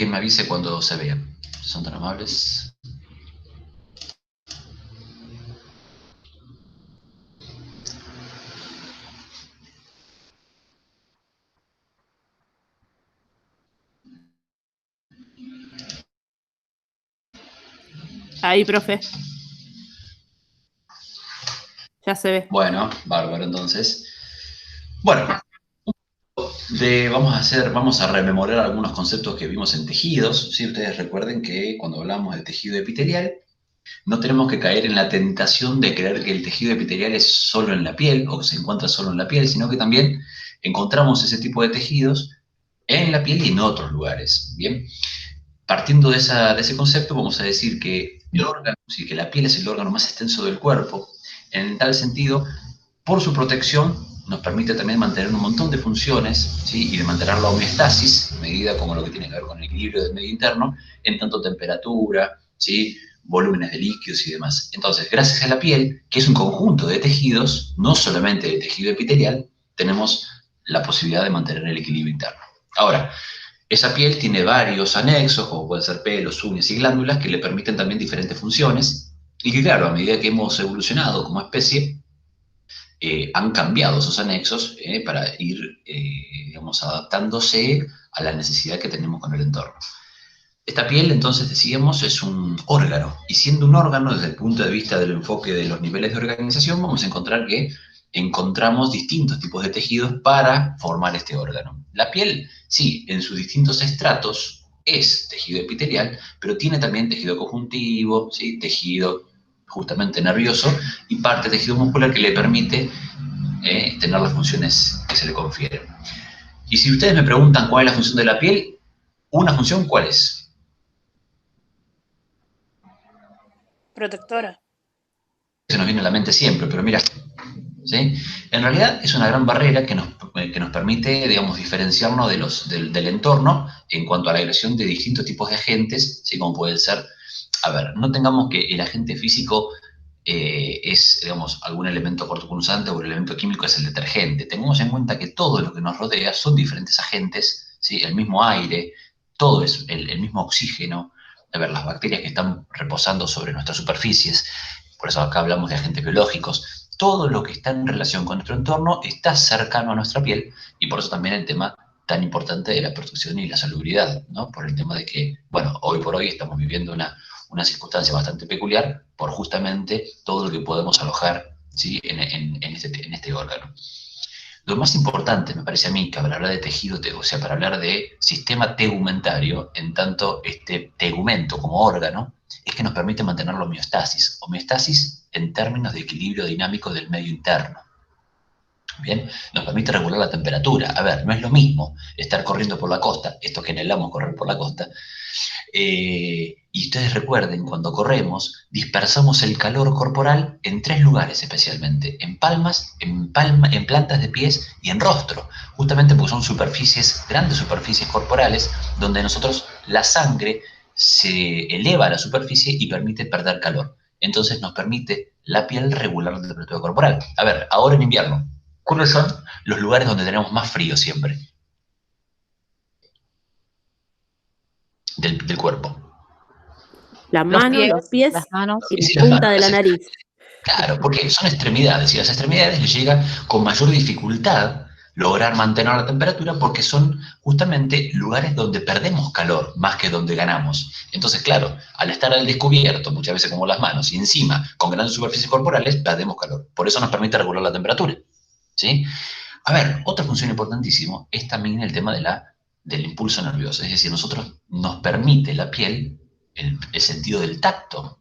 que me avise cuando se vean. Son tan amables. Ahí, profe. Ya se ve. Bueno, bárbaro, entonces. Bueno, vamos a rememorar algunos conceptos que vimos en tejidos. ¿Sí? Ustedes recuerden que cuando hablamos de tejido epitelial, no tenemos que caer en la tentación de creer que el tejido epitelial es solo en la piel o que se encuentra solo en la piel, sino que también encontramos ese tipo de tejidos en la piel y en otros lugares. Bien, partiendo de ese concepto, vamos a decir que el órgano, sí, que la piel es el órgano más extenso del cuerpo. En tal sentido, por su protección, nos permite también mantener un montón de funciones, ¿sí? Y de mantener la homeostasis, medida como lo que tiene que ver con el equilibrio del medio interno, en tanto temperatura, ¿sí? Volúmenes de líquidos y demás. Entonces, gracias a la piel, que es un conjunto de tejidos, no solamente de tejido epitelial, tenemos la posibilidad de mantener el equilibrio interno. Ahora, esa piel tiene varios anexos, como pueden ser pelos, uñas y glándulas, que le permiten también diferentes funciones, y que claro, a medida que hemos evolucionado como especie, han cambiado esos anexos para ir, digamos, adaptándose a la necesidad que tenemos con el entorno. Esta piel, entonces, decíamos, es un órgano, y siendo un órgano, desde el punto de vista del enfoque de los niveles de organización, vamos a encontrar que encontramos distintos tipos de tejidos para formar este órgano. La piel, sí, en sus distintos estratos es tejido epitelial, pero tiene también tejido conjuntivo, ¿sí? Tejido justamente nervioso y parte de tejido muscular que le permite tener las funciones que se le confieren. Y si ustedes me preguntan cuál es la función de la piel, una función, ¿cuál es? Protectora. Se nos viene a la mente siempre, pero mira, ¿sí? En realidad es una gran barrera que nos permite, digamos, diferenciarnos del entorno en cuanto a la agresión de distintos tipos de agentes, ¿sí? Como puede ser, a ver, no tengamos que el agente físico es, digamos, algún elemento cortopunzante o el elemento químico es el detergente. Tengamos en cuenta que todo lo que nos rodea son diferentes agentes, ¿sí? El mismo aire, todo es el mismo oxígeno, a ver, las bacterias que están reposando sobre nuestras superficies, por eso acá hablamos de agentes biológicos, todo lo que está en relación con nuestro entorno está cercano a nuestra piel y por eso también el tema tan importante de la protección y la salubridad, ¿no? Por el tema de que, bueno, hoy por hoy estamos viviendo una circunstancia bastante peculiar por justamente todo lo que podemos alojar, ¿sí? en este órgano. Lo más importante, me parece a mí, que para hablar de tejido, o sea, para hablar de sistema tegumentario, en tanto este tegumento como órgano, es que nos permite mantener la homeostasis. Homeostasis en términos de equilibrio dinámico del medio interno. Bien, nos permite regular la temperatura. A ver, no es lo mismo estar corriendo por la costa, esto que anhelamos correr por la costa, y ustedes recuerden, cuando corremos, dispersamos el calor corporal en 3 lugares especialmente, en palmas, en plantas de pies y en rostro, justamente porque son superficies, grandes superficies corporales, donde nosotros la sangre se eleva a la superficie y permite perder calor. Entonces nos permite la piel regular la temperatura corporal. A ver, ahora en invierno, ¿cuáles son los lugares donde tenemos más frío siempre del cuerpo? Las Los manos, los pies, pies las manos. y la Sí, las punta manos, de la nariz. claro, porque son extremidades y las extremidades les llega con mayor dificultad lograr mantener la temperatura porque son justamente lugares donde perdemos calor más que donde ganamos. Entonces, claro, al estar al descubierto, muchas veces como las manos, y encima con grandes superficies corporales, perdemos calor. Por eso nos permite regular la temperatura. ¿Sí? A ver, otra función importantísima es también el tema del impulso nervioso. Es decir, nosotros nos permite la piel el sentido del tacto.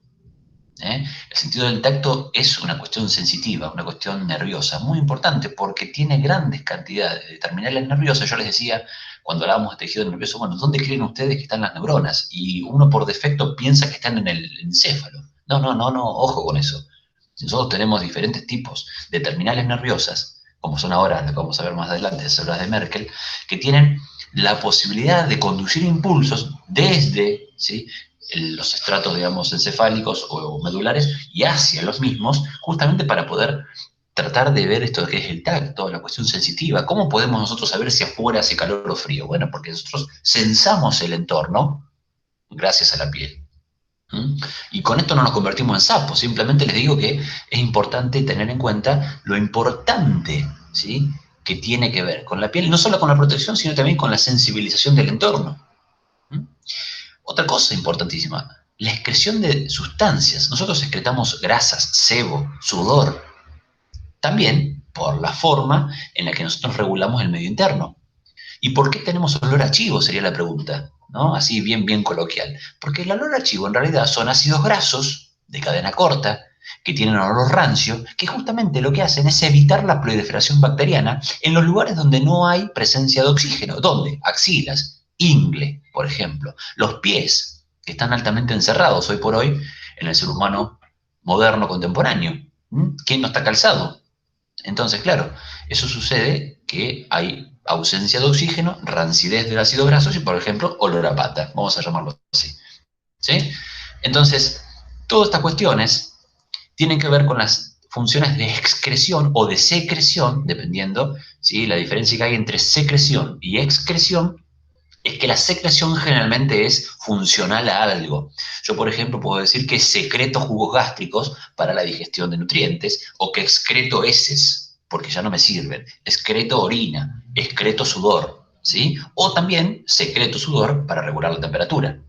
¿Eh? El sentido del tacto es una cuestión sensitiva, una cuestión nerviosa, muy importante porque tiene grandes cantidades de terminales nerviosas. Yo les decía, cuando hablábamos de tejido nervioso, bueno, ¿dónde creen ustedes que están las neuronas? Y uno por defecto piensa que están en el encéfalo. No, no, no, no, ojo con eso. Nosotros tenemos diferentes tipos de terminales nerviosas, como son ahora, lo que vamos a ver más adelante, las células de Merkel, que tienen la posibilidad de conducir impulsos desde, ¿sí?, los estratos, digamos, encefálicos o medulares y hacia los mismos, justamente para poder tratar de ver esto que es el tacto, la cuestión sensitiva. ¿Cómo podemos nosotros saber si afuera hace calor o frío? Bueno, porque nosotros sensamos el entorno gracias a la piel. ¿Mm? Y con esto no nos convertimos en sapos, simplemente les digo que es importante tener en cuenta lo importante, ¿sí?, que tiene que ver con la piel, no solo con la protección, sino también con la sensibilización del entorno. ¿Mm? Otra cosa importantísima, la excreción de sustancias. Nosotros excretamos grasas, sebo, sudor, también por la forma en la que nosotros regulamos el medio interno. ¿Y por qué tenemos olor a chivo? Sería la pregunta, ¿no? Así bien coloquial. Porque el olor a chivo en realidad son ácidos grasos de cadena corta, que tienen un olor rancio, que justamente lo que hacen es evitar la proliferación bacteriana en los lugares donde no hay presencia de oxígeno. ¿Dónde? Axilas, ingle, por ejemplo. Los pies, que están altamente encerrados hoy por hoy en el ser humano moderno contemporáneo. ¿Quién no está calzado? Entonces, claro, eso sucede que hay ausencia de oxígeno, rancidez del ácido graso y, por ejemplo, olor a pata, vamos a llamarlo así. ¿Sí? Entonces, todas estas cuestiones tienen que ver con las funciones de excreción o de secreción, dependiendo, ¿sí? La diferencia que hay entre secreción y excreción es que la secreción generalmente es funcional a algo. Yo, por ejemplo, puedo decir que secreto jugos gástricos para la digestión de nutrientes o que excreto heces, porque ya no me sirven. Excreto orina, excreto sudor, ¿sí? O también secreto sudor para regular la temperatura.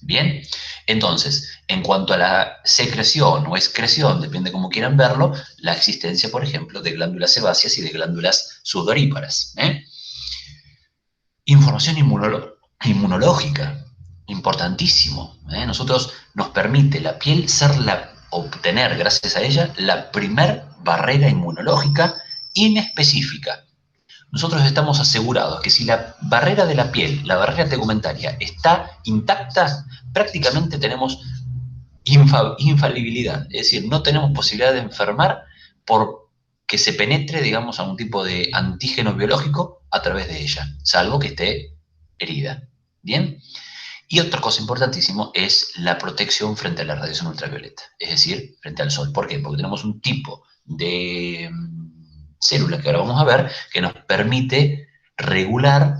Bien, entonces, en cuanto a la secreción o excreción, depende cómo quieran verlo, la existencia, por ejemplo, de glándulas sebáceas y de glándulas sudoríparas, ¿eh? Información inmunológica, importantísimo, ¿eh? Nosotros nos permite la piel obtener, gracias a ella, la primer barrera inmunológica inespecífica. Nosotros estamos asegurados que si la barrera de la piel, la barrera tegumentaria, está intacta, prácticamente tenemos infalibilidad, es decir, no tenemos posibilidad de enfermar por que se penetre, digamos, a un tipo de antígeno biológico a través de ella, salvo que esté herida. ¿Bien? Y otra cosa importantísima es la protección frente a la radiación ultravioleta, es decir, frente al sol. ¿Por qué? Porque tenemos un tipo de célula que ahora vamos a ver que nos permite regular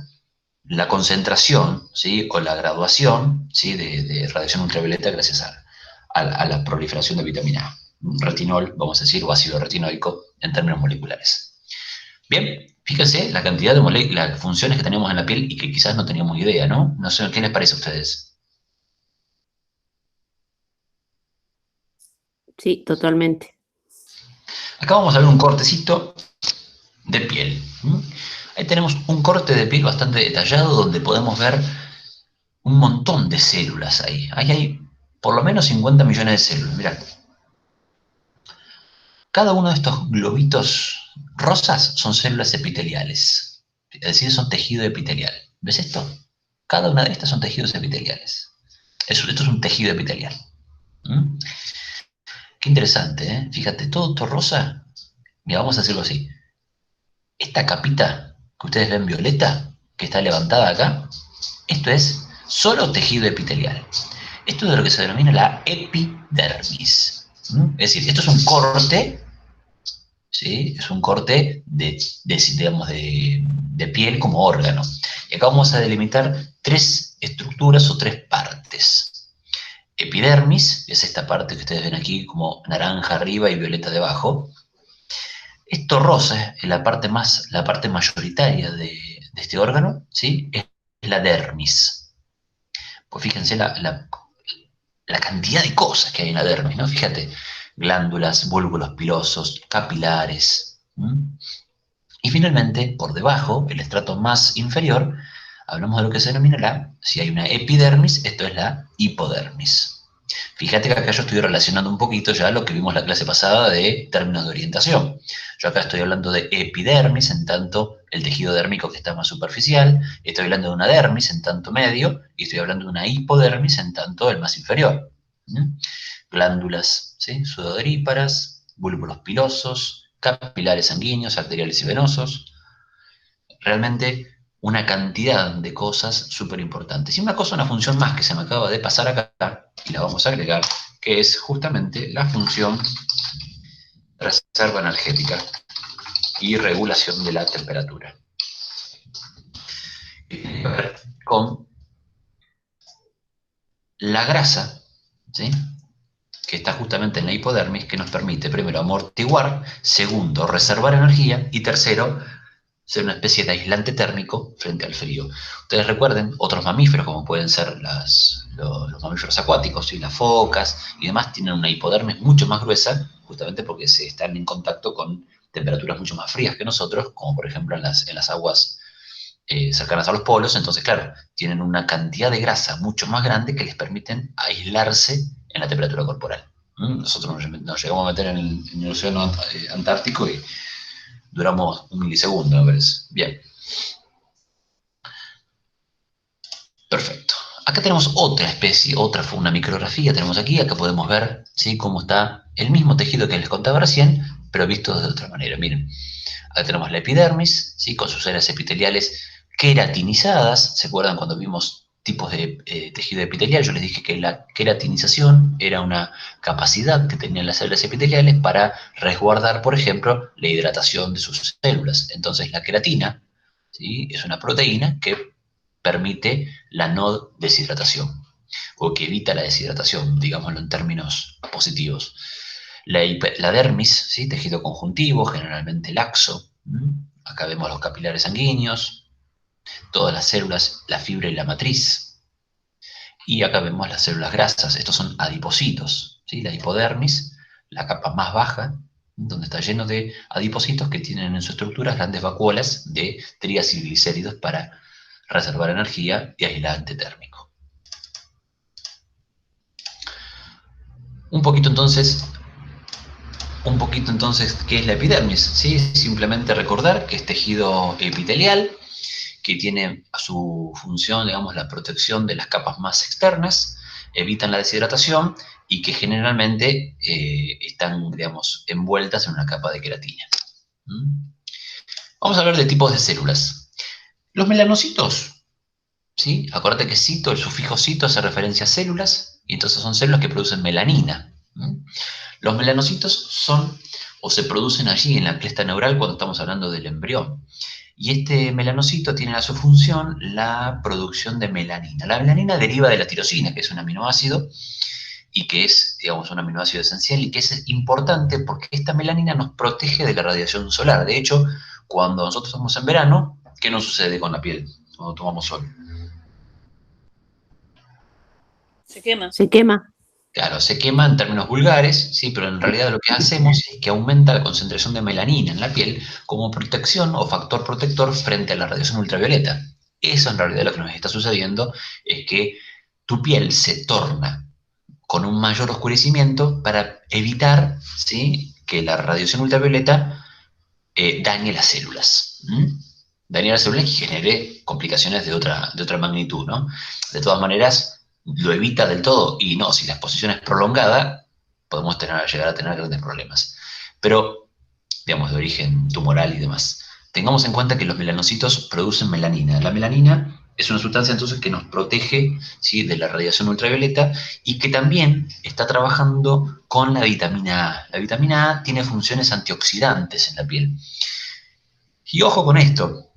la concentración, ¿sí?, o la graduación, ¿sí?, de radiación ultravioleta gracias a la proliferación de vitamina A. Retinol, vamos a decir, o ácido retinoico en términos moleculares. Bien, fíjense la cantidad de las funciones que tenemos en la piel y que quizás no teníamos idea, ¿no? No sé, ¿qué les parece a ustedes? Sí, totalmente. Acá vamos a ver un cortecito de piel. Ahí tenemos un corte de piel bastante detallado donde podemos ver un montón de células ahí. Ahí hay por lo menos 50 millones de células, mirá. Cada uno de estos globitos rosas son células epiteliales, es decir, son tejido epitelial. ¿Ves esto? Cada una de estas son tejidos epiteliales. Esto es un tejido epitelial. ¿Mm? Qué interesante, ¿eh? Fíjate, todo esto rosa, mira, vamos a hacerlo así. Esta capita que ustedes ven violeta, que está levantada acá, esto es solo tejido epitelial. Esto es de lo que se denomina la epidermis. Es decir, esto es un corte, ¿sí? Es un corte digamos, de piel como órgano. Y acá vamos a delimitar tres estructuras o tres partes. Epidermis, es esta parte que ustedes ven aquí como naranja arriba y violeta debajo. Esto rosa es la parte mayoritaria de este órgano, ¿sí? Es la dermis. Pues fíjense la cantidad de cosas que hay en la dermis, ¿no? Fíjate, glándulas, bulbos pilosos, capilares. Y finalmente, por debajo, el estrato más inferior, hablamos de lo que se denomina si hay una epidermis, esto es la hipodermis. Fíjate que acá yo estoy relacionando un poquito ya lo que vimos la clase pasada de términos de orientación. Yo acá estoy hablando de epidermis, en tanto el tejido dérmico que está más superficial, estoy hablando de una dermis en tanto medio, y estoy hablando de una hipodermis en tanto el más inferior. Glándulas, ¿sí?, sudoríparas, bulbos pilosos, capilares sanguíneos, arteriales y venosos. Realmente una cantidad de cosas súper importantes. Y una función más que se me acaba de pasar acá, y la vamos a agregar, que es justamente la función reserva energética y regulación de la temperatura. Tiene que ver con la grasa, ¿sí?, que está justamente en la hipodermis, que nos permite, primero, amortiguar, segundo, reservar energía, y tercero, ser una especie de aislante térmico frente al frío. Ustedes recuerden, otros mamíferos, como pueden ser los mamíferos acuáticos, ¿sí?, las focas y demás, tienen una hipodermis mucho más gruesa, justamente porque se están en contacto con temperaturas mucho más frías que nosotros, como por ejemplo en las aguas cercanas a los polos. Entonces, claro, tienen una cantidad de grasa mucho más grande que les permiten aislarse en la temperatura corporal. Nosotros nos llegamos a meter en el océano Antártico y duramos un milisegundo, me parece. Bien. Perfecto. Acá tenemos otra especie, una micrografía tenemos aquí. Acá podemos ver, ¿sí?, cómo está el mismo tejido que les contaba recién, pero visto de otra manera. Miren, acá tenemos la epidermis, ¿sí?, con sus células epiteliales queratinizadas. ¿Se acuerdan cuando vimos tipos de tejido epitelial? Yo les dije que la queratinización era una capacidad que tenían las células epiteliales para resguardar, por ejemplo, la hidratación de sus células. Entonces, la queratina, ¿sí?, es una proteína que permite la no deshidratación, o que evita la deshidratación, digámoslo en términos positivos. La dermis, ¿sí?, tejido conjuntivo, generalmente laxo. Acá vemos los capilares sanguíneos, todas las células, la fibra y la matriz. Y acá vemos las células grasas. Estos son adipocitos, ¿sí? La hipodermis, la capa más baja, donde está lleno de adipocitos que tienen en su estructura grandes vacuolas de triacilglicéridos para reservar energía y aislante térmico. Un poquito entonces, ¿qué es la epidermis? ¿Sí? Simplemente recordar que es tejido epitelial, que tiene a su función, digamos, la protección de las capas más externas, evitan la deshidratación y que generalmente están, digamos, envueltas en una capa de queratina. Vamos a hablar de tipos de células. Los melanocitos, ¿sí? Acuérdate que cito, el sufijo cito hace referencia a células, y entonces son células que producen melanina. Los melanocitos son, o se producen allí en la cresta neural cuando estamos hablando del embrión. Y este melanocito tiene a su función la producción de melanina. La melanina deriva de la tirosina, que es un aminoácido, y que es, digamos, un aminoácido esencial, y que es importante porque esta melanina nos protege de la radiación solar. De hecho, cuando nosotros estamos en verano, ¿qué nos sucede con la piel cuando tomamos sol? Se quema. Se quema. Claro, se quema en términos vulgares, sí, pero en realidad lo que hacemos es que aumenta la concentración de melanina en la piel como protección o factor protector frente a la radiación ultravioleta. Eso en realidad lo que nos está sucediendo es que tu piel se torna con un mayor oscurecimiento para evitar, ¿sí?, que la radiación ultravioleta dañe las células. Dañe las células y genere complicaciones de otra magnitud, ¿no? De todas maneras, lo evita del todo, y no, si la exposición es prolongada, podemos llegar a tener grandes problemas. Pero, digamos, de origen tumoral y demás. Tengamos en cuenta que los melanocitos producen melanina. La melanina es una sustancia entonces que nos protege, ¿sí?, de la radiación ultravioleta, y que también está trabajando con la vitamina A. La vitamina A tiene funciones antioxidantes en la piel. Y ojo con esto,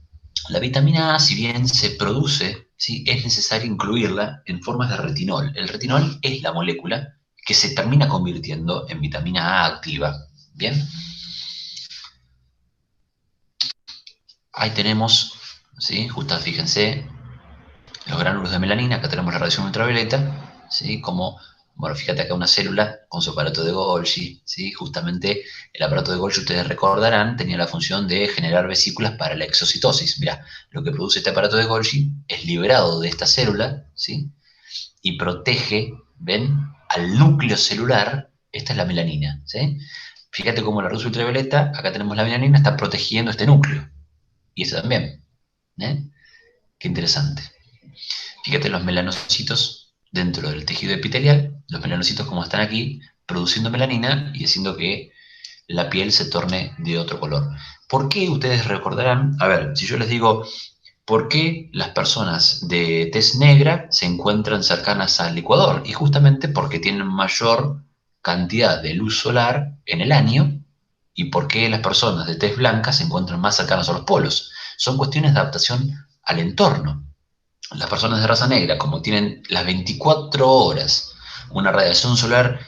la vitamina A, si bien se produce, ¿sí?, es necesario incluirla en formas de retinol. El retinol es la molécula que se termina convirtiendo en vitamina A activa. ¿Bien? Ahí tenemos, ¿sí?, justo fíjense, los gránulos de melanina. Acá tenemos la radiación ultravioleta, ¿sí?, como, bueno, fíjate acá una célula con su aparato de Golgi, ¿sí? Justamente el aparato de Golgi, ustedes recordarán, tenía la función de generar vesículas para la exocitosis. Mirá, lo que produce este aparato de Golgi es liberado de esta célula, ¿sí?, y protege, ¿ven?, al núcleo celular. Esta es la melanina, ¿sí? Fíjate cómo la luz ultravioleta, acá tenemos la melanina, está protegiendo este núcleo. Y esta también, ¿eh? Qué interesante. Fíjate los melanocitos dentro del tejido epitelial, los melanocitos como están aquí, produciendo melanina y haciendo que la piel se torne de otro color. ¿Por qué? Ustedes recordarán, a ver, si yo les digo, ¿por qué las personas de tez negra se encuentran cercanas al Ecuador? Y justamente porque tienen mayor cantidad de luz solar en el año, y por qué las personas de tez blanca se encuentran más cercanas a los polos. Son cuestiones de adaptación al entorno. Las personas de raza negra, como tienen las 24 horas una radiación solar,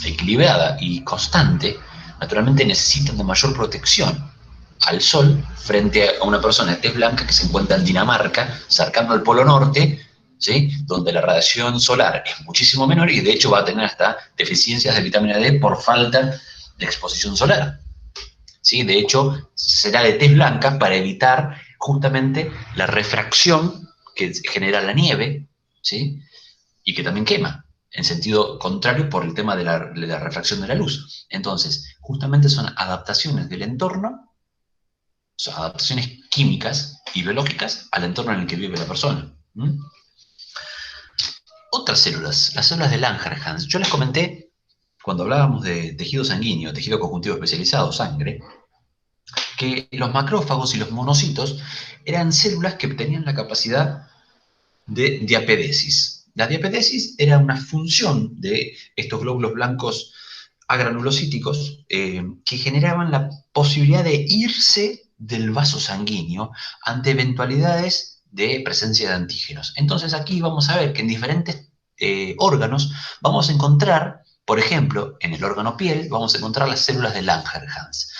equilibrada y constante, naturalmente necesitan de mayor protección al sol frente a una persona de tez blanca que se encuentra en Dinamarca, cercano al Polo Norte, ¿sí? Donde la radiación solar es muchísimo menor y de hecho va a tener hasta deficiencias de vitamina D por falta de exposición solar. ¿Sí? De hecho, será de tez blanca para evitar justamente la refracción que genera la nieve, ¿sí? Y que también quema, en sentido contrario por el tema de la refracción de la luz. Entonces, justamente son adaptaciones del entorno, son adaptaciones químicas y biológicas al entorno en el que vive la persona. Otras células, las células de Langerhans. Yo les comenté, cuando hablábamos de tejido sanguíneo, tejido conjuntivo especializado, sangre, que los macrófagos y los monocitos eran células que tenían la capacidad de diapedesis. La diapedesis era una función de estos glóbulos blancos agranulocíticos que generaban la posibilidad de irse del vaso sanguíneo ante eventualidades de presencia de antígenos. Entonces aquí vamos a ver que en diferentes órganos vamos a encontrar, por ejemplo, en el órgano piel, vamos a encontrar las células de Langerhans.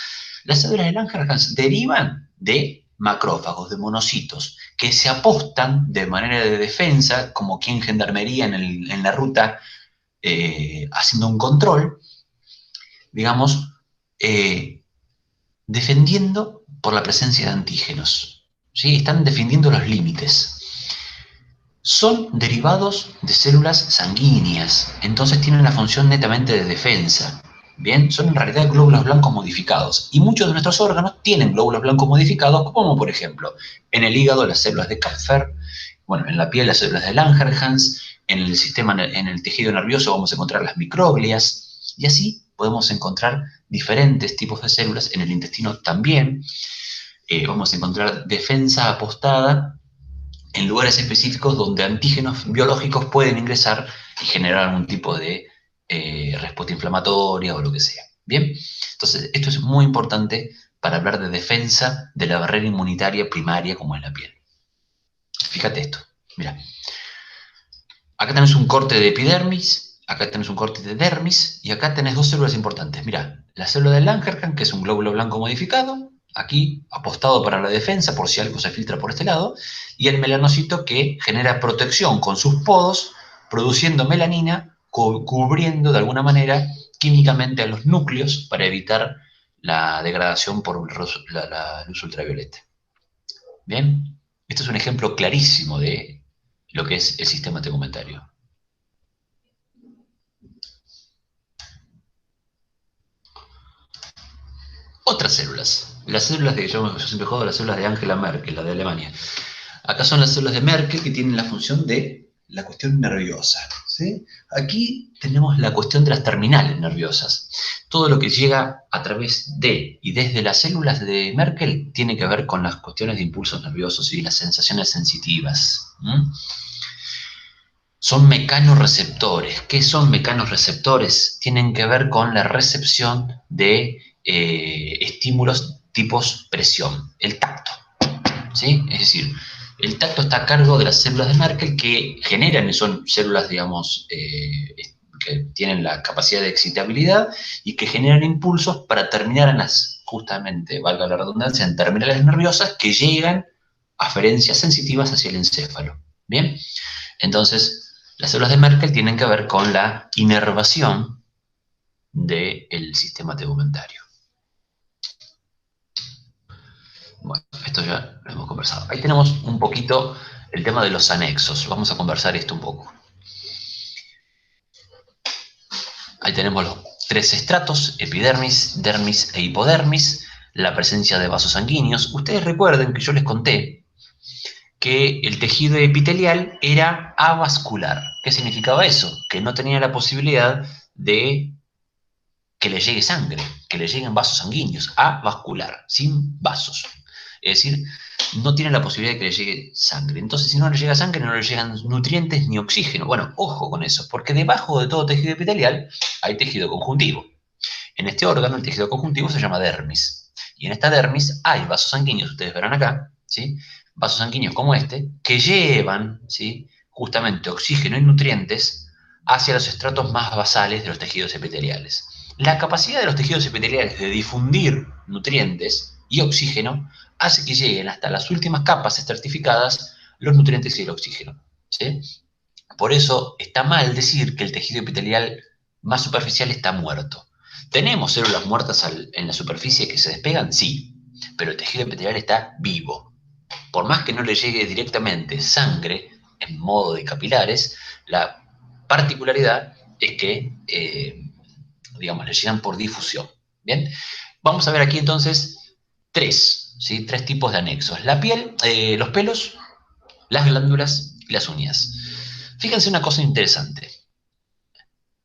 Las células de Langerhans derivan de macrófagos, de monocitos, que se apostan de manera de defensa, como quien gendarmería en la ruta haciendo un control, digamos, defendiendo por la presencia de antígenos. ¿Sí? Están defendiendo los límites. Son derivados de células sanguíneas, entonces tienen la función netamente de defensa. Bien, son en realidad glóbulos blancos modificados. Y muchos de nuestros órganos tienen glóbulos blancos modificados, como por ejemplo, en el hígado las células de Kupffer, bueno, en la piel las células de Langerhans, en el sistema, en el tejido nervioso vamos a encontrar las microglias, y así podemos encontrar diferentes tipos de células, en el intestino también. Vamos a encontrar defensa apostada en lugares específicos donde antígenos biológicos pueden ingresar y generar algún tipo de respuesta inflamatoria o lo que sea. Bien, entonces esto es muy importante para hablar de defensa de la barrera inmunitaria primaria como es la piel. Fíjate esto, mira. Acá tenés un corte de epidermis, acá tenés un corte de dermis y acá tenés dos células importantes. Mira, la célula de Langerhans, que es un glóbulo blanco modificado, aquí apostado para la defensa por si algo se filtra por este lado, y el melanocito que genera protección con sus podos, produciendo melanina, cubriendo de alguna manera químicamente a los núcleos para evitar la degradación por la luz ultravioleta. Bien, este es un ejemplo clarísimo de lo que es el sistema tegumentario. Otras células, las células de, yo siempre juego las células de Angela Merkel, la de Alemania. Acá son las células de Merkel que tienen la función de la cuestión nerviosa, ¿sí? Aquí tenemos la cuestión de las terminales nerviosas. Todo lo que llega a través de y desde las células de Merkel tiene que ver con las cuestiones de impulsos nerviosos y las sensaciones sensitivas. Son mecanorreceptores. ¿Qué son mecanorreceptores? Tienen que ver con la recepción de estímulos tipos presión, el tacto, ¿sí? Es decir, el tacto está a cargo de las células de Merkel que generan, son células, digamos, que tienen la capacidad de excitabilidad y que generan impulsos para terminar en las, justamente, valga la redundancia, en terminales nerviosas que llegan a aferencias sensitivas hacia el encéfalo. ¿Bien? Entonces, las células de Merkel tienen que ver con la inervación del sistema tegumentario. Bueno, esto ya lo hemos conversado. Ahí tenemos un poquito el tema de los anexos. Vamos a conversar esto un poco. Ahí tenemos los tres estratos, epidermis, dermis e hipodermis, la presencia de vasos sanguíneos. Ustedes recuerden que yo les conté que el tejido epitelial era avascular. ¿Qué significaba eso? Que no tenía la posibilidad de que le llegue sangre, que le lleguen vasos sanguíneos, avascular, sin vasos. Es decir, no tiene la posibilidad de que le llegue sangre. Entonces, si no le llega sangre, no le llegan nutrientes ni oxígeno. Bueno, ojo con eso, porque debajo de todo tejido epitelial hay tejido conjuntivo. En este órgano, el tejido conjuntivo se llama dermis. Y en esta dermis hay vasos sanguíneos, ustedes verán acá, ¿sí? Vasos sanguíneos como este, que llevan, ¿sí?, justamente oxígeno y nutrientes hacia los estratos más basales de los tejidos epiteliales. La capacidad de los tejidos epiteliales de difundir nutrientes y oxígeno hace que lleguen hasta las últimas capas estratificadas los nutrientes y el oxígeno, ¿sí? Por eso está mal decir que el tejido epitelial más superficial está muerto. ¿Tenemos células muertas en la superficie que se despegan? Sí, pero el tejido epitelial está vivo. Por más que no le llegue directamente sangre en modo de capilares, la particularidad es que, digamos, le llegan por difusión. Bien, vamos a ver aquí entonces ¿sí?, tres tipos de anexos: la piel, los pelos, las glándulas y las uñas. Fíjense una cosa interesante.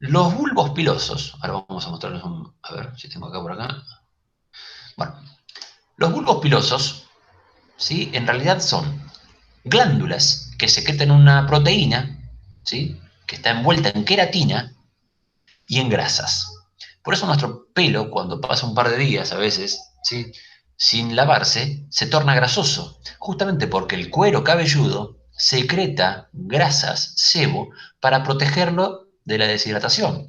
Los bulbos pilosos, ahora vamos a mostrarles a ver si tengo acá por acá. Bueno, los bulbos pilosos, ¿sí?, en realidad son glándulas que secretan una proteína, ¿sí?, que está envuelta en queratina y en grasas. Por eso nuestro pelo, cuando pasa un par de días a veces, ¿sí?, sin lavarse, se torna grasoso, justamente porque el cuero cabelludo secreta grasas, sebo, para protegerlo de la deshidratación.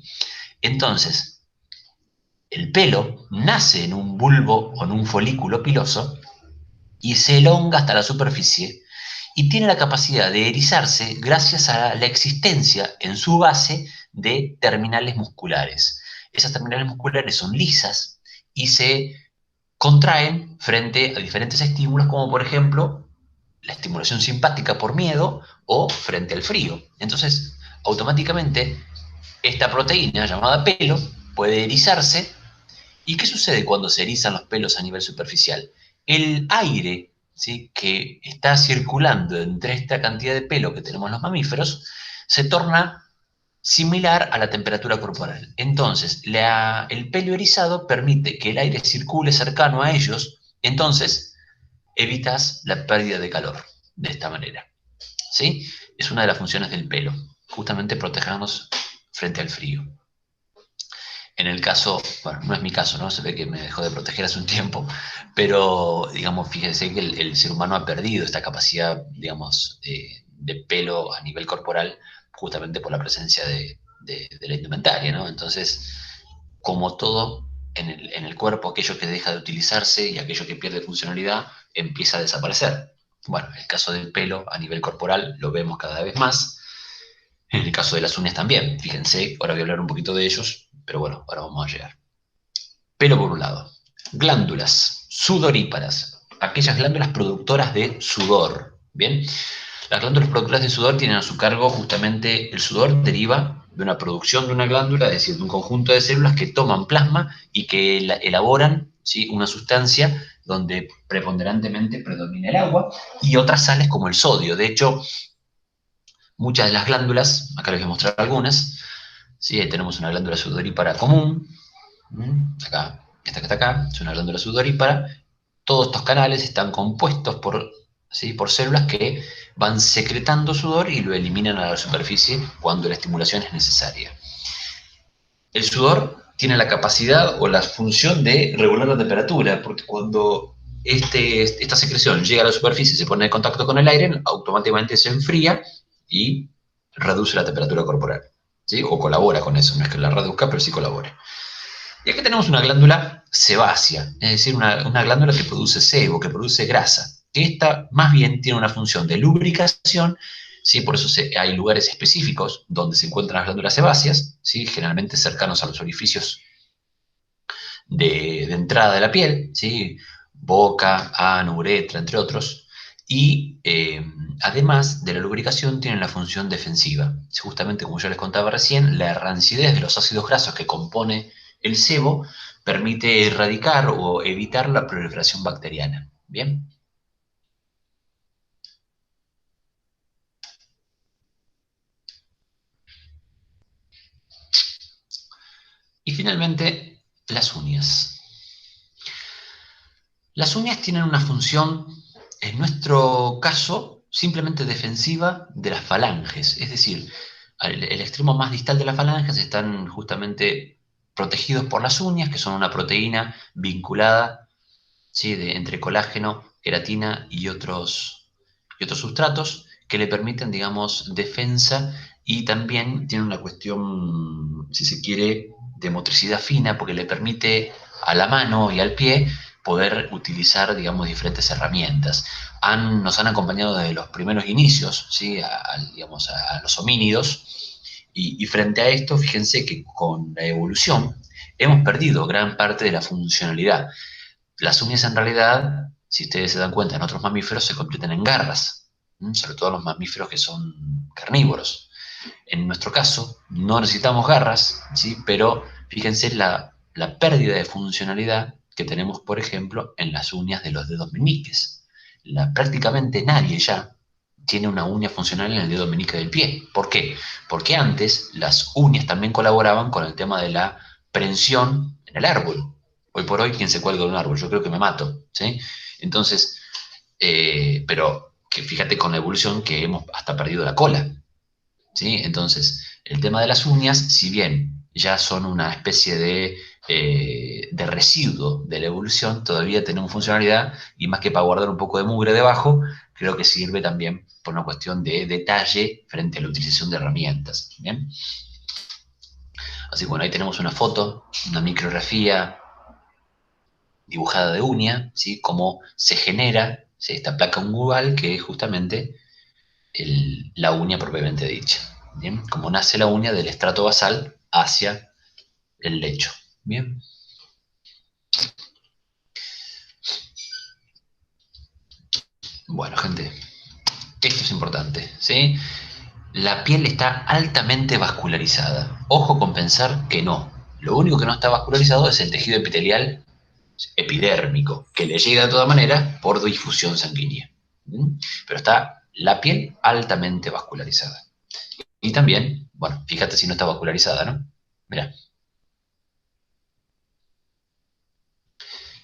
Entonces, el pelo nace en un bulbo o en un folículo piloso y se elonga hasta la superficie y tiene la capacidad de erizarse gracias a la existencia en su base de terminales musculares. Esas terminales musculares son lisas y se contraen frente a diferentes estímulos, como por ejemplo la estimulación simpática por miedo o frente al frío. Entonces, automáticamente, esta proteína llamada pelo puede erizarse. ¿Y qué sucede cuando se erizan los pelos a nivel superficial? El aire, ¿sí?, que está circulando entre esta cantidad de pelo que tenemos los mamíferos se torna similar a la temperatura corporal. Entonces, el pelo erizado permite que el aire circule cercano a ellos, entonces evitas la pérdida de calor de esta manera, ¿sí? Es una de las funciones del pelo, justamente protegernos frente al frío. En el caso, bueno, no es mi caso, ¿no? Se ve que me dejó de proteger hace un tiempo, pero, digamos, fíjense que el ser humano ha perdido esta capacidad, digamos, de pelo a nivel corporal, justamente por la presencia de la indumentaria, ¿no? Entonces, como todo en el cuerpo, aquello que deja de utilizarse y aquello que pierde funcionalidad empieza a desaparecer. Bueno, el caso del pelo a nivel corporal lo vemos cada vez más. En el caso de las uñas también, fíjense, ahora voy a hablar un poquito de ellos, pero bueno, ahora vamos a llegar. Pelo por un lado. Glándulas sudoríparas, aquellas glándulas productoras de sudor. Bien, las glándulas productoras de sudor tienen a su cargo justamente, el sudor deriva de una producción de una glándula, es decir, de un conjunto de células que toman plasma y que elaboran, ¿sí?, una sustancia donde preponderantemente predomina el agua y otras sales como el sodio. De hecho, muchas de las glándulas, acá les voy a mostrar algunas, ¿sí? Ahí tenemos una glándula sudorípara común, acá, esta que está acá, es una glándula sudorípara. Todos estos canales están compuestos por, ¿sí?, por células que van secretando sudor y lo eliminan a la superficie cuando la estimulación es necesaria. El sudor tiene la capacidad o la función de regular la temperatura, porque cuando esta secreción llega a la superficie y se pone en contacto con el aire, automáticamente se enfría y reduce la temperatura corporal, ¿sí? O colabora con eso, no es que la reduzca, pero sí colabora. Y aquí tenemos una glándula sebácea, es decir, una glándula que produce sebo, que produce grasa, que esta más bien tiene una función de lubricación, ¿sí? Por eso hay lugares específicos donde se encuentran las glándulas sebáceas, ¿sí?, generalmente cercanos a los orificios de entrada de la piel, ¿sí?, boca, ano, uretra, entre otros, y además de la lubricación tienen la función defensiva. Justamente como yo les contaba recién, la rancidez de los ácidos grasos que compone el sebo permite erradicar o evitar la proliferación bacteriana. ¿Bien? Y finalmente, las uñas. Las uñas tienen una función En nuestro caso, simplemente defensiva de las falanges, es decir, el extremo más distal de las falanges están justamente protegidos por las uñas, que son una proteína vinculada, ¿sí? Entre colágeno, queratina y otros sustratos que le permiten, digamos, defensa y también tiene una cuestión, si se quiere, de motricidad fina, porque le permite a la mano y al pie poder utilizar, digamos, diferentes herramientas. Nos han acompañado desde los primeros inicios, ¿sí? Digamos, a los homínidos, y frente a esto, fíjense que con la evolución hemos perdido gran parte de la funcionalidad. Las uñas en realidad, si ustedes se dan cuenta, en otros mamíferos se convierten en garras, sobre todo los mamíferos que son carnívoros. En nuestro caso, no necesitamos garras, ¿sí? Pero fíjense la pérdida de funcionalidad que tenemos, por ejemplo, en las uñas de los dedos meñiques. Prácticamente nadie ya tiene una uña funcional en el dedo meñique del pie. ¿Por qué? Porque antes las uñas también colaboraban con el tema de la prensión en el árbol. Hoy por hoy, ¿quién se cuelga de un árbol? Yo creo que me mato, ¿sí? Entonces, pero que fíjate con la evolución que hemos hasta perdido la cola, ¿sí? Entonces, el tema de las uñas, si bien ya son una especie de residuo de la evolución, todavía tenemos funcionalidad y más que para guardar un poco de mugre debajo, creo que sirve también por una cuestión de detalle frente a la utilización de herramientas, ¿bien? Así que bueno, ahí tenemos una foto, una micrografía dibujada de uña, ¿sí? Cómo se genera, ¿sí? Esta placa ungual que es justamente la uña propiamente dicha. ¿Bien? Como nace la uña del estrato basal hacia el lecho. ¿Bien? Bueno, gente, esto es importante, ¿sí? La piel está altamente vascularizada. Ojo con pensar que no. Lo único que no está vascularizado es el tejido epitelial epidérmico, que le llega de todas maneras por difusión sanguínea. Pero está la piel altamente vascularizada. Y también, bueno, fíjate si no está vascularizada, ¿no? Mirá.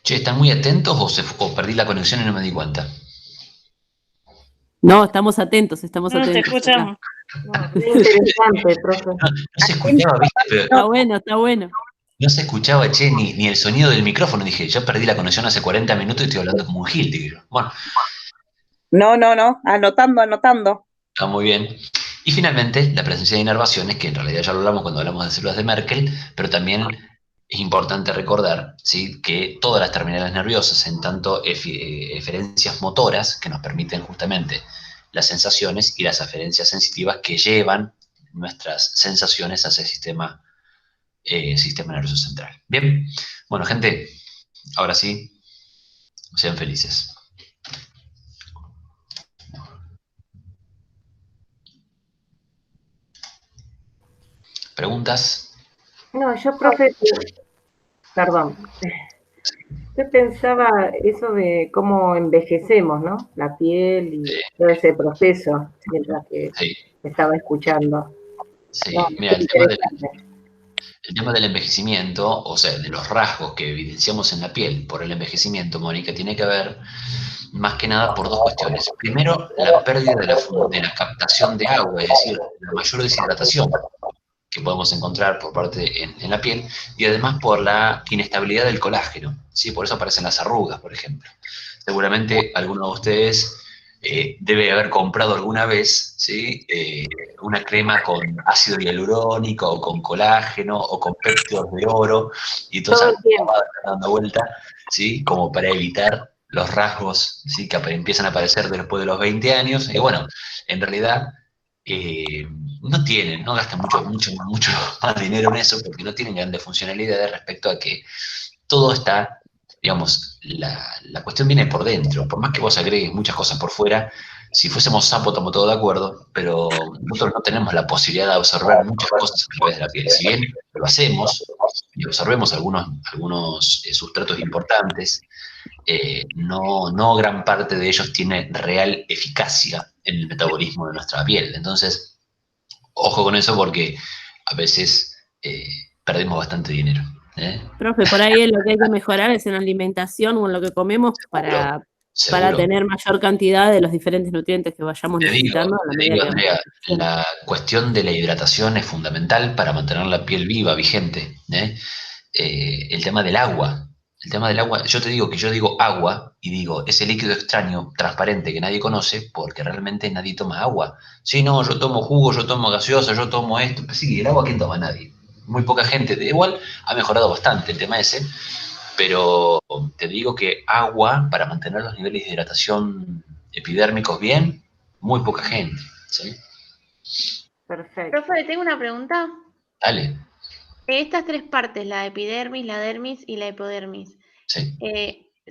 Che, ¿están muy atentos o perdí la conexión y no me di cuenta? No, estamos atentos, estamos No, te atentos. escuchamos. No, muy interesante, profe. No se escuchaba, ¿viste? Pero Está bueno, está bueno. no se escuchaba, che, ni el sonido del micrófono. Dije, yo perdí la conexión hace 40 minutos y estoy hablando como un gil, dije yo. Bueno, No, anotando. está muy bien. Y finalmente, la presencia de inervaciones, que en realidad ya lo hablamos cuando hablamos de células de Merkel, pero también es importante recordar, ¿sí? Que todas las terminales nerviosas, en tanto eferencias motoras, que nos permiten justamente las sensaciones, y las aferencias sensitivas que llevan nuestras sensaciones hacia el sistema nervioso central. Bien, bueno, gente, ahora sí, sean felices. ¿Preguntas? No, yo, profe, perdón. Yo pensaba eso de cómo envejecemos, ¿no? La piel y Sí, todo ese proceso, mientras que sí, estaba escuchando. sí. No, Mira, es interesante. el tema del envejecimiento, o sea, de los rasgos que evidenciamos en la piel por el envejecimiento, Mónica, tiene que ver más que nada por dos cuestiones. Primero, la pérdida de la captación de agua, es decir, la mayor deshidratación que podemos encontrar por parte en la piel, y además por la inestabilidad del colágeno, ¿sí? Por eso aparecen las arrugas, por ejemplo. Seguramente alguno de ustedes debe haber comprado alguna vez, ¿sí? Una crema con ácido hialurónico o con colágeno o con péptidos de oro, y Todo entonces el tiempo. dando vuelta, ¿sí? Como para evitar los rasgos, ¿sí? Que empiezan a aparecer después de los 20 años. Y bueno, en realidad no gastan mucho más dinero en eso porque no tienen grandes funcionalidades respecto a que todo está, digamos, la cuestión viene por dentro. Por más que vos agregues muchas cosas por fuera, si fuésemos sapo estamos todos de acuerdo, pero nosotros no tenemos la posibilidad de absorber muchas cosas a través de la piel. Si bien lo hacemos y absorbemos algunos sustratos importantes, no gran parte de ellos tiene real eficacia en el metabolismo de nuestra piel. Entonces, ojo con eso porque a veces perdemos bastante dinero. Profe, por ahí lo que hay que mejorar es en la alimentación o en lo que comemos para para seguro. tener mayor cantidad de los diferentes nutrientes que vayamos Te digo, necesitando. a la medida que vamos Andrea, creciendo. la cuestión de la hidratación es fundamental para mantener la piel viva, vigente, ¿eh? El tema del agua. El tema del agua, yo te digo que yo digo agua y digo ese líquido extraño, transparente, que nadie conoce, porque realmente nadie toma agua. Sí, no, yo tomo jugo, yo tomo gaseosa, yo tomo esto. Pues sí, el agua, ¿quién toma? Nadie. Muy poca gente. Igual ha mejorado bastante el tema ese, pero te digo que agua, para mantener los niveles de hidratación epidérmicos bien, muy poca gente, ¿sí? Perfecto. Profe, tengo una pregunta. Dale, Estas tres partes, la epidermis, la dermis y la hipodermis, sí.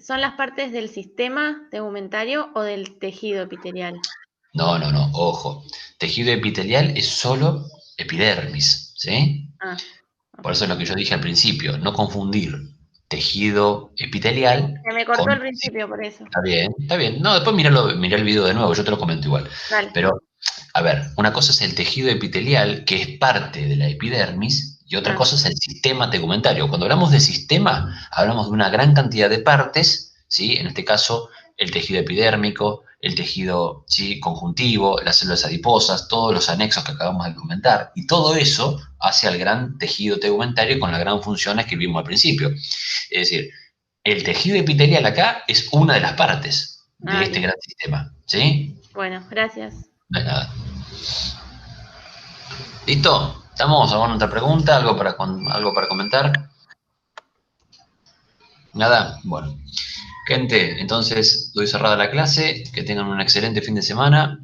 ¿son las partes del sistema tegumentario o del tejido epitelial? No, no, no, ojo. Tejido epitelial es solo epidermis, ¿sí? Ah, Por eso es lo que yo dije al principio, no confundir tejido epitelial se me cortó con... al principio por eso. Está bien, está bien. No, después mirá el video de nuevo, yo te lo comento igual. Dale. Pero, a ver, una cosa es el tejido epitelial, que es parte de la epidermis, y otra Ah. cosa es el sistema tegumentario. Cuando hablamos de sistema, hablamos de una gran cantidad de partes, ¿sí? En este caso, el tejido epidérmico, el tejido, ¿sí?, conjuntivo, las células adiposas, todos los anexos que acabamos de comentar, y todo eso hace al gran tejido tegumentario con las gran funciones que vimos al principio. Es decir, el tejido epitelial acá es una de las partes de este Bien. gran sistema, ¿sí? Bueno, gracias. No hay nada. ¿Listo? ¿Estamos? ¿Alguna otra pregunta? ¿Algo para comentar? ¿Nada? Bueno. Gente, entonces doy cerrada la clase. Que tengan un excelente fin de semana.